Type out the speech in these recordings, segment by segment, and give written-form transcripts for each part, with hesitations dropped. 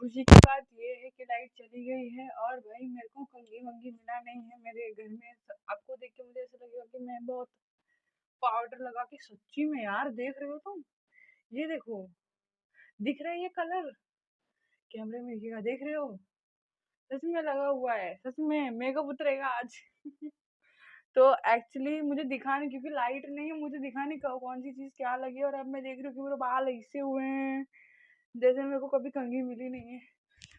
खुशी की बात ये है कि लाइट चली गई है और भाई मेरे को कंघी वंघी मिला नहीं है मेरे घर में। आपको देख के मुझे ऐसा लगेगा कि मैं बहुत पाउडर लगा के, सच्ची में यार देख रहे हो तुम? ये देखो, दिख रहा है ये कलर? कैमरे में दिखेगा, देख रहे हो? सच में लगा हुआ है, सच में मेकअप उतरेगा आज। तो एक्चुअली मुझे दिखा नहीं, क्योंकि लाइट नहीं है, मुझे दिखा नहीं कौन सी चीज क्या लगी है। और अब मैं देख रही हूँ कि मेरे बाल ऐसे हुए हैं जैसे मेरे को कभी कंघी मिली नहीं है।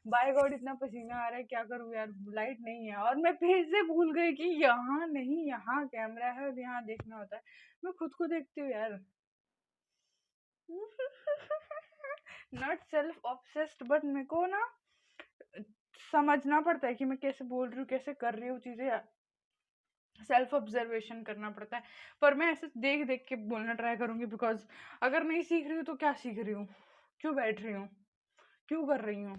बाय गॉड, इतना पसीना आ रहा है, क्या करूँ यार, लाइट नहीं है। और मैं फिर से भूल गई कि यहाँ नहीं, यहाँ कैमरा है और यहाँ देखना होता है। मैं खुद को देखती हूँ यार। नॉट सेल्फ ऑब्सेस्ड, बट मेरे को ना समझना पड़ता है कि मैं कैसे बोल रही हूँ, कैसे कर रही हूँ चीजें। सेल्फ ऑब्जर्वेशन करना पड़ता है। पर मैं ऐसे देख देख के बोलना ट्राई करूंगी, बिकॉज अगर नहीं सीख रही हूँ तो क्या सीख रही हूँ, क्यों बैठ रही हूँ, क्यों कर रही हूँ।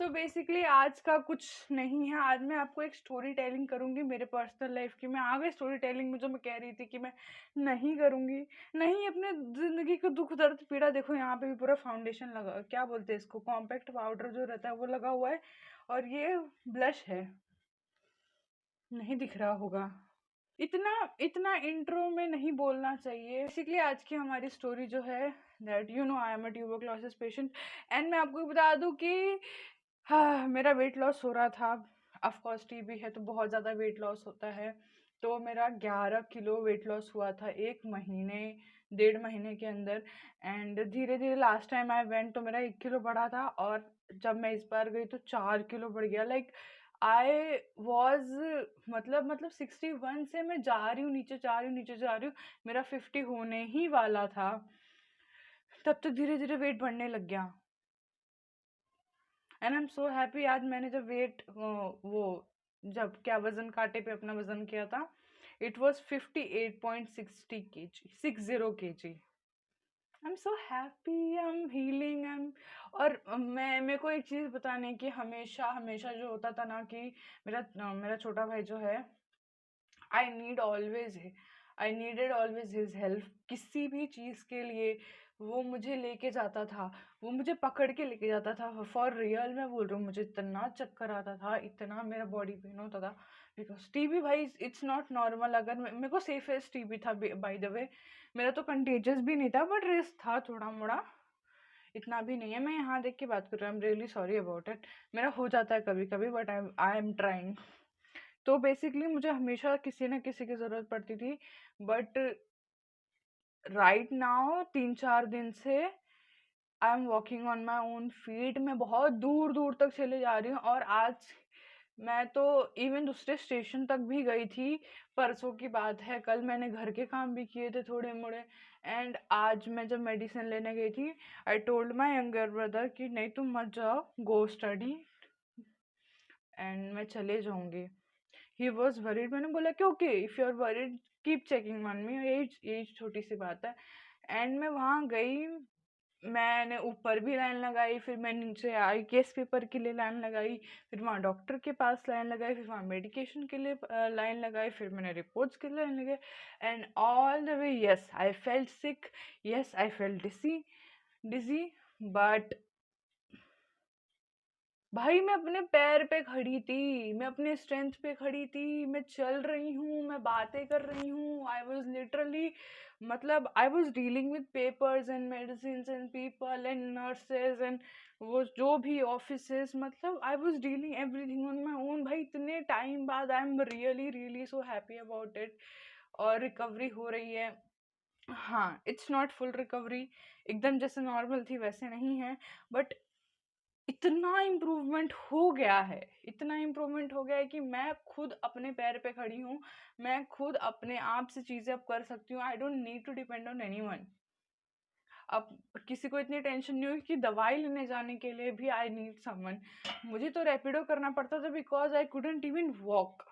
सो बेसिकली आज का कुछ नहीं है। आज मैं आपको एक स्टोरी टेलिंग करूंगी मेरे पर्सनल लाइफ की। मैं आ गई स्टोरी टेलिंग में, जो मैं कह रही थी कि मैं नहीं करूंगी। नहीं, अपने जिंदगी का दुख दर्द पीड़ा देखो, यहाँ पे भी पूरा फाउंडेशन लगा, क्या बोलते हैं इसको, कॉम्पैक्ट पाउडर जो रहता है वो लगा हुआ है। और ये ब्लश है, नहीं दिख रहा होगा। इतना इतना इंट्रो में नहीं बोलना चाहिए। बेसिकली आज की हमारी स्टोरी जो है, that you know I am a tuberculosis patient. And मैं आपको बता दूं कि हाँ, मेरा वेट लॉस हो रहा था। ऑफ कोर्स टीबी है तो बहुत ज़्यादा वेट लॉस होता है। तो मेरा 11 किलो वेट लॉस हुआ था 1 महीने, 1.5 महीने के अंदर। एंड धीरे धीरे लास्ट टाइम आई वेंट तो मेरा 1 किलो बढ़ा था, और जब मैं इस बार गई तो 4 किलो बढ़ गया। लाइक आई वॉज, मतलब 61 से मैं जा रही हूँ, नीचे जा रही हूँ, नीचे जा रही हूँ। मेरा 50 होने ही वाला था, तब तक धीरे धीरे वेट बढ़ने लग गया। And I am so happy. आज मैंने जब वेट वो जब क्या वजन कांटे पे अपना वजन किया था, it was 58.60 kg, 60 kg। I am so happy, I am healing, I am. और मैं मेरे को एक चीज़ बताने की, हमेशा हमेशा जो होता था ना कि मेरा छोटा भाई जो है, I need always, I needed always his help. किसी भी चीज़ के लिए वो मुझे लेके जाता था, वो मुझे पकड़ के लेके जाता था। फॉर रियल मैं बोल रही हूँ, मुझे इतना चक्कर आता था, इतना मेरा बॉडी पेन होता था। बिकॉज टीबी भाई इट्स नॉट नॉर्मल। अगर मेरे को सेफेस्ट टीबी था बाय द वे। मेरा तो कंटेजियस भी नहीं था, बट रिस्क था थोड़ा मोड़ा, इतना भी नहीं है। मैं यहाँ देख के बात कर रहा हूँ, I am really sorry about it. मेरा हो जाता है कभी कभी, बट आई एम ट्राइंग। तो बेसिकली मुझे हमेशा किसी ना किसी की ज़रूरत पड़ती थी। बट राइट नाउ 3-4 दिन से I am walking on my own feet. मैं बहुत दूर दूर तक चले जा रही हूँ। और आज मैं तो इवन दूसरे स्टेशन तक भी गई थी। परसों की बात है, कल मैंने घर के काम भी किए थे थोड़े मोड़े। एंड आज मैं जब मेडिसिन लेने गई थी, I told my younger brother कि नहीं तुम मत जाओ, गो स्टडी, एंड मैं चले जाऊंगी। He was worried. मैंने बोला कि okay, if you are worried keep checking on me, as छोटी सी बात है। एंड मैं वहाँ गई, मैंने ऊपर भी लाइन लगाई, फिर मैं नीचे आई केस पेपर के लिए लाइन लगाई, फिर वहाँ डॉक्टर के पास लाइन लगाई, फिर वहाँ मेडिकेशन के लिए लाइन लगाई, फिर मैंने रिपोर्ट्स के लिए लाइन लगाई। And all the way yes I felt sick, yes I felt dizzy. But भाई मैं अपने पैर पे खड़ी थी, मैं अपने स्ट्रेंथ पे खड़ी थी, मैं चल रही हूँ, मैं बातें कर रही हूँ। आई वॉज लिटरली, मतलब I was dealing with papers and medicine and people and nurses and वो जो भी ऑफिसेस, मतलब I was dealing everything on my own. भाई इतने टाइम बाद I am really really so happy about it. और recovery हो रही है। हाँ, इट्स नॉट फुल रिकवरी, एकदम जैसे नॉर्मल थी वैसे नहीं है, बट इतना इम्प्रूवमेंट हो गया है, इतना इम्प्रूवमेंट हो गया है कि मैं खुद अपने पैर पे खड़ी हूँ। मैं खुद अपने आप से चीज़ें अब कर सकती हूँ। I don't need to depend on anyone. अब किसी को इतनी टेंशन नहीं हुई कि दवाई लेने जाने के लिए भी आई नीड समवन। मुझे तो रैपिडो करना पड़ता था because I couldn't even walk.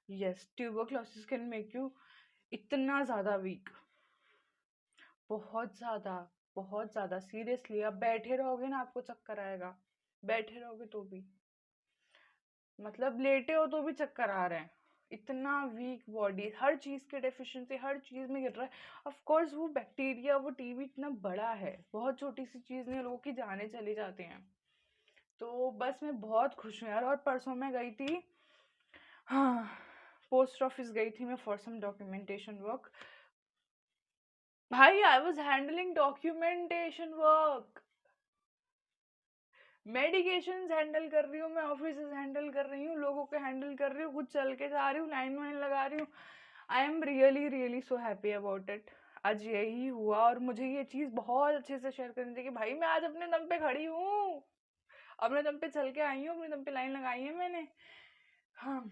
Yes, tuberculosis can make you इतना ज़्यादा वीक, बहुत ज़्यादा, बहुत ज़्यादा सीरियसली। अब बैठे रहोगे ना आपको चक्कर आएगा, बैठे रहोगे तो भी, मतलब लेटे हो तो भी चक्कर आ रहे हैं। इतना वीक बॉडी, हर चीज के डेफिशिएंसी, हर चीज में गिर रहा है। ऑफ कोर्स वो बैक्टीरिया, वो टीबी इतना बड़ा है, बहुत छोटी सी चीज नहीं, लोगों की जाने चली जाती हैं। तो बस मैं बहुत खुश हूँ यार। और परसों मैं गई थी, हाँ, पोस्ट ऑफिस गई थी मैं फॉर सम डॉक्यूमेंटेशन वर्क। भाई I was handling documentation work, medications handle कर रही हूँ मैं, ऑफिसेस हैंडल कर रही हूँ, लोगों को हैंडल कर रही हूँ, खुद चल के जा रही हूँ, लाइन वाइन लगा रही हूँ। I am really really so happy about it. आज यही हुआ और मुझे ये चीज़ बहुत अच्छे से शेयर करनी थी कि भाई मैं आज अपने दम पे खड़ी हूँ, अपने दम पे चल के आई हूँ, अपने दम पे लाइन लगाई है मैंने। हाँ,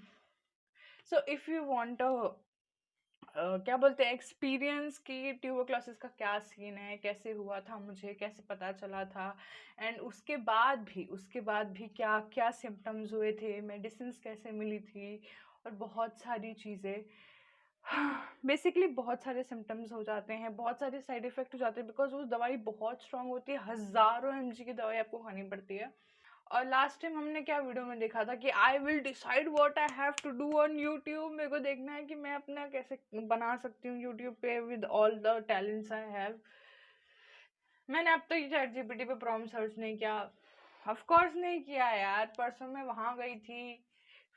सो इफ़ यू वांट क्या बोलते हैं एक्सपीरियंस की ट्यूबर क्लासेस का क्या सीन है, कैसे हुआ था, मुझे कैसे पता चला था, एंड उसके बाद भी क्या क्या सिम्टम्स हुए थे, मेडिसिन कैसे मिली थी, और बहुत सारी चीज़ें। बेसिकली बहुत सारे सिम्टम्स हो जाते हैं, बहुत सारे साइड इफेक्ट हो जाते हैं, बिकॉज वो दवाई बहुत स्ट्रांग होती है, हज़ारों mg की दवाई आपको खानी पड़ती है। और लास्ट टाइम हमने क्या वीडियो में देखा था कि I will decide what I have to do on YouTube. मेरे को देखना है कि मैं अपना कैसे बना सकती हूँ यूट्यूब पे with all the talents I have. मैंने अब तक चैट जीपीटी पे प्रॉम्प्ट सर्च नहीं किया, ऑफ कोर्स नहीं किया यार। परसों मैं वहां गई थी,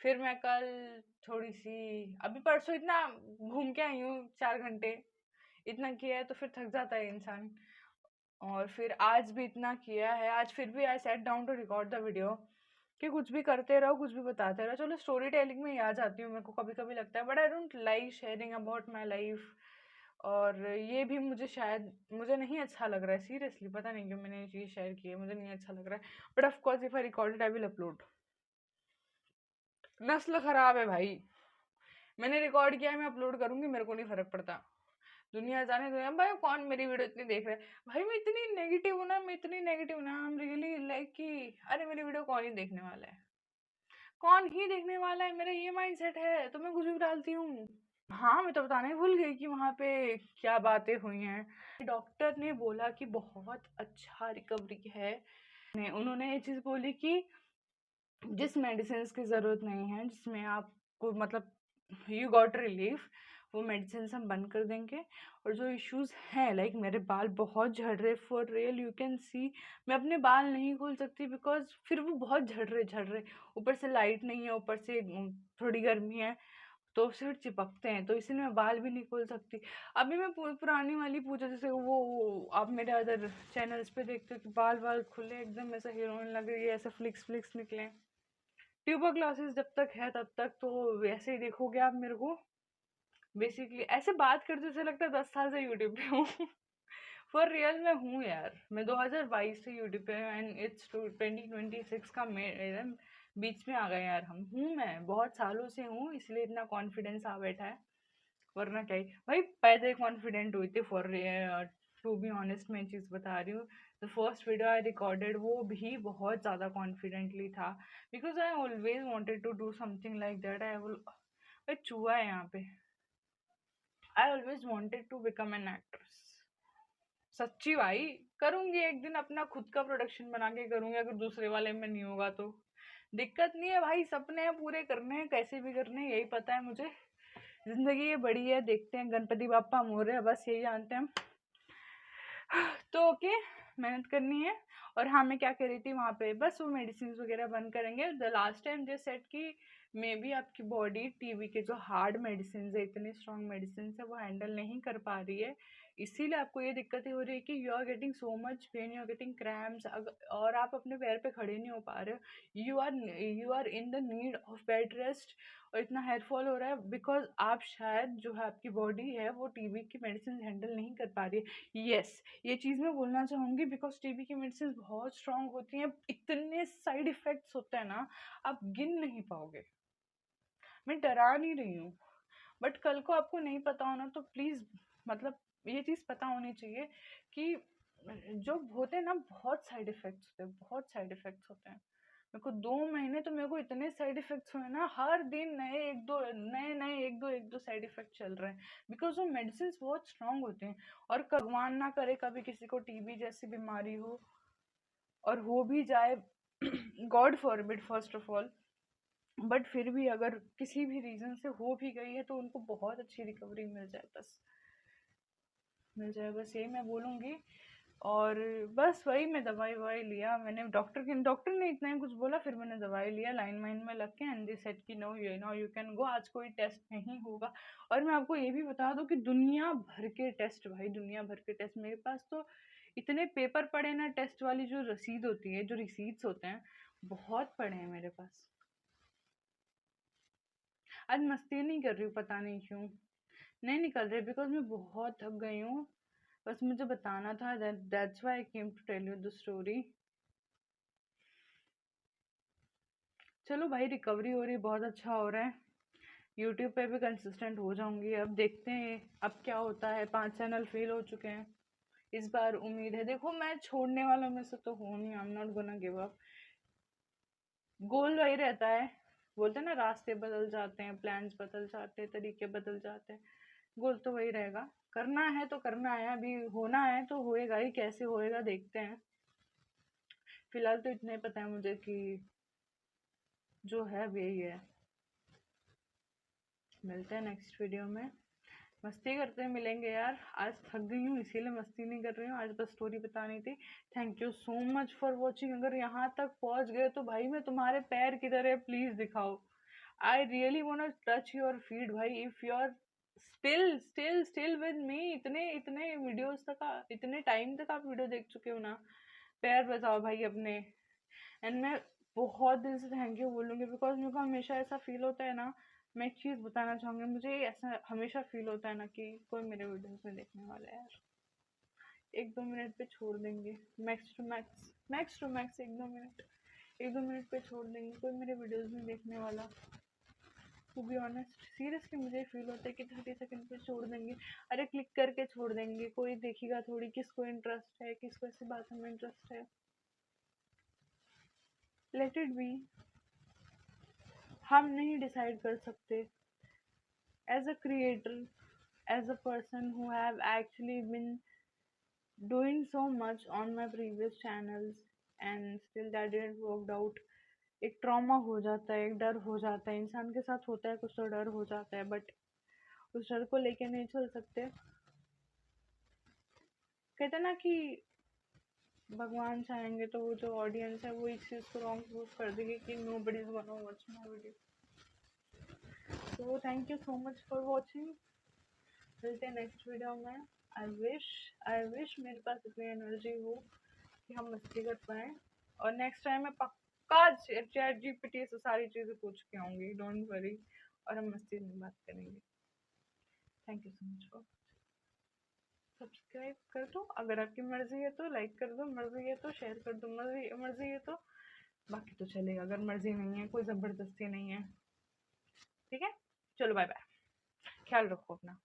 फिर मैं कल थोड़ी सी, अभी परसों इतना घूम के आई हूँ 4 घंटे, इतना किया है तो फिर थक जाता है इंसान। और फिर आज भी इतना किया है, आज फिर भी I set down to record the video कि कुछ भी करते रहो, कुछ भी बताते रहो। चलो स्टोरी टेलिंग में ही आ जाती हूँ, मेरे को कभी कभी लगता है, but I don't like sharing about my life. और ये भी मुझे शायद मुझे नहीं अच्छा लग रहा है, सीरियसली पता नहीं क्यों मैंने ये चीज़ शेयर की है, मुझे नहीं अच्छा लग रहा है। But of course if I record it I will upload. नस्ल खराब है भाई, मैंने रिकॉर्ड किया है, मैं अपलोड करूंगी, मेरे को नहीं फर्क पड़ता। दुनिया जाने दुनिया, भाई कौन मेरी वीडियो इतनी देख रहा है। भाई मैं इतनी नेगेटिव हूँ ना, मैं इतनी नेगेटिव ना, आई एम रियली लाइक कि अरे मेरी वीडियो कौन ही देखने वाला है, कौन ही देखने वाला है, मेरा ये माइंडसेट है, तो मैं कुछ भी डालती हूँ। हाँ, मैं तो बताना ही भूल गई कि वहाँ पे क्या बातें हुई हैं। डॉक्टर ने बोला कि बहुत अच्छा रिकवरी है। उन्होंने ये चीज़ बोली कि जिस मेडिसिन की ज़रूरत नहीं है, जिसमें आपको मतलब यू गॉट रिलीफ, वो मेडिसिन हम बंद कर देंगे। और जो इश्यूज हैं, लाइक मेरे बाल बहुत झड़ रहे, for real you can see, मैं अपने बाल नहीं खोल सकती बिकॉज फिर वो बहुत झड़ रहे, ऊपर से लाइट नहीं है, ऊपर से थोड़ी गर्मी है, तो सिर चिपकते हैं, तो इसलिए मैं बाल भी नहीं खोल सकती। अभी मैं पुरानी वाली पूजा, जैसे वो आप मेरे अदर चैनल्स पे देखते हो कि बाल बाल खुले एकदम ऐसा हीरोइन लग रही है, ऐसे फ्लिक्स फ्लिक्स निकले। ट्यूबर क्लासेस जब तक है तब तक तो वैसे ही देखोगे आप मेरे को। बेसिकली ऐसे बात करते ऐसे लगता है 10 साल से यूट्यूब पे हूँ। फॉर रियल मैं हूँ यार, मैं 2022 से यूट्यूब पे हूँ, एंड इट्स 2026 का बीच में आ गए यार हम। हूँ मैं बहुत सालों से हूँ, इसलिए इतना कॉन्फिडेंस आ बैठा है, वरना क्या ही भाई पैदे कॉन्फिडेंट हुई थी। फॉर टू बी ऑनेस्ट मैं चीज़ बता रही हूँ, the first video I recorded वो भी बहुत ज़्यादा कॉन्फिडेंटली था, because I always wanted to do something like that. I will, भाई चूहा है यहाँ पे, I always wanted to become an actress. सच्ची भाई, करूंगी एक दिन, अपना खुद का प्रोडक्शन बना के करूंगी, अगर दूसरे वाले में नहीं होगा तो। दिक्कत नहीं है भाई, सपने हैं पूरे करने हैं, कैसे भी करने हैं, यही पता है मुझे। जिंदगी ये बड़ी है, देखते हैं, गणपति बापा मोरे, बस यही जानते हैं हम। तो ओके, मेहनत करनी है। और हाँ, मैं क्या कह रही थी वहाँ पे, बस वो मेडिसिन वगैरह बंद करेंगे। द लास्ट टाइम जो सेट की मे बी आपकी बॉडी टीबी के जो हार्ड मेडिसिन है, इतने स्ट्रॉन्ग मेडिसिन है, वो हैंडल नहीं कर पा रही है, इसीलिए आपको ये दिक्कतें हो रही है कि you are getting so much pain, you are getting cramps, और आप अपने पैर पे खड़े नहीं हो पा रहे हो, you are in the need of bed rest, और इतना हेयर फॉल हो रहा है बिकॉज आप शायद जो है आपकी बॉडी है वो टीबी की मेडिसिन हैंडल नहीं कर पा रही है। यस, ये चीज़ मैं बोलना चाहूँगी, बिकॉज टीबी की मेडिसिन बहुत स्ट्रांग होती हैं, इतने साइड इफ़ेक्ट्स होते हैं ना, आप गिन नहीं पाओगे। मैं डरा नहीं रही हूँ, बट कल को आपको नहीं पता होना तो प्लीज़, मतलब ये चीज़ पता होनी चाहिए कि जो होते हैं ना, बहुत साइड इफ़ेक्ट्स होते हैं, बहुत साइड इफ़ेक्ट्स होते हैं। मेरे को 2 महीने तो मेरे को इतने साइड इफ़ेक्ट्स हुए ना, हर दिन नए एक दो साइड इफ़ेक्ट चल रहे हैं, बिकॉज वो मेडिसिन बहुत स्ट्रांग होते हैं। और भगवान ना करे कभी किसी को टीबी जैसी बीमारी हो, और हो भी जाए, God forbid first of all, but फिर भी अगर किसी भी रीज़न से हो भी गई है तो उनको बहुत अच्छी रिकवरी मिल जाए, बस मिल जाए, बस यही मैं बोलूँगी। और बस वही मैं दवाई ववाई लिया मैंने, डॉक्टर ने इतना ही कुछ बोला, फिर मैंने दवाई लिया लाइन वाइन में लग के, एंड दे सेड कि नो यू कैन गो, आज कोई टेस्ट नहीं होगा। और मैं आपको ये भी बता दूं कि दुनिया भर के टेस्ट, भाई दुनिया भर के टेस्ट, मेरे पास तो इतने पेपर पड़े ना, टेस्ट वाली जो रसीद होती है, जो रिसीट्स होते हैं, बहुत पड़े हैं मेरे पास। आज मस्ती नहीं कर रही हूँ, पता नहीं क्यों नहीं निकल रही, बिकॉज मैं बहुत थक गई हूँ। बस मुझे बताना था, that's why I came to tell you the story. चलो भाई, रिकवरी हो रही, बहुत अच्छा हो रहा है। यूट्यूब पे भी कंसिस्टेंट हो जाऊंगी, अब देखते हैं अब क्या होता है। 5 चैनल फेल हो चुके हैं, इस बार उम्मीद है, देखो मैं छोड़ने वालों में से तो हूँ नहीं, I am not gonna give up. Goal वही रहता है, बोलते हैं ना, रास्ते बदल जाते हैं, प्लान्स बदल जाते हैं, तरीके बदल जाते हैं, गोल तो वही रहेगा। करना है तो करना है, अभी होना है तो होएगा ही, कैसे होएगा देखते हैं। फिलहाल तो इतना ही पता है मुझे कि जो है अब यही है। मिलते हैं नेक्स्ट वीडियो में, मस्ती करते हैं, मिलेंगे यार। आज थक गई हूँ इसीलिए मस्ती नहीं कर रही हूँ, आज बस स्टोरी बतानी थी। Thank you so much for watching. अगर यहाँ तक पहुँच गए तो भाई मैं तुम्हारे पैर किधर है प्लीज दिखाओ। I really want to touch your feet भाई, if you are still with me. इतने इतने वीडियोस तक इतने टाइम तक आप वीडियो देख चुके हो ना, पैर बचाओ भाई अपने। एंड मैं बहुत दिल से थैंक यू बोलूँगी, बिकॉज मेरे को हमेशा ऐसा फील होता है ना, मैं एक चीज़ बताना चाहूँगी, मुझे ऐसा हमेशा फील होता है ना कि कोई मेरे वीडियोस में देखने वाला है यार। 1-2 मिनट पे छोड़ देंगे, max to max, max to max 1-2 minute, 1-2 minute पे छोड़ देंगे कोई मेरे वीडियोस में देखने वाला। टू बी ऑनेस्ट सीरियसली मुझे फील होता है कि 30 सेकंड पे छोड़ देंगे। अरे क्लिक करके छोड़ देंगे, कोई देखेगा थोड़ी, किसको इंटरेस्ट है, किसको ऐसी बातों में इंटरेस्ट है। लेट इट बी, हम नहीं डिसाइड कर सकते। As a creator, as a person who have actually been doing so much on my previous channels and still that didn't worked out, एक ट्रॉमा हो जाता है, एक डर हो जाता है, इंसान के साथ होता है कुछ तो डर हो जाता है, बट उस डर को लेके नहीं चल सकते। कहते ना कि भगवान चाहेंगे तो वो जो ऑडियंस है वो इस चीज़ को रॉन्ग प्रूव कर देगी कि nobody is gonna watch my video. So thank you so much for watching, मिलते हैं नेक्स्ट वीडियो में। आई विश मेरे पास इतनी एनर्जी हो कि हम मस्ती कर पाए, और नेक्स्ट टाइम मैं पक्का चैट जीपीटी से सारी चीज़ें पूछ के आऊँगी, डोंट वरी, और हम मस्ती में बात करेंगे। Thank you so much for, subscribe कर दो अगर आपकी मर्जी है तो, लाइक कर दो मर्जी है तो, शेयर कर दो मर्जी मर्जी है तो, बाकी तो चलेगा, अगर मर्जी नहीं है, कोई ज़बरदस्ती नहीं है। ठीक है, चलो बाय बाय, ख्याल रखो अपना।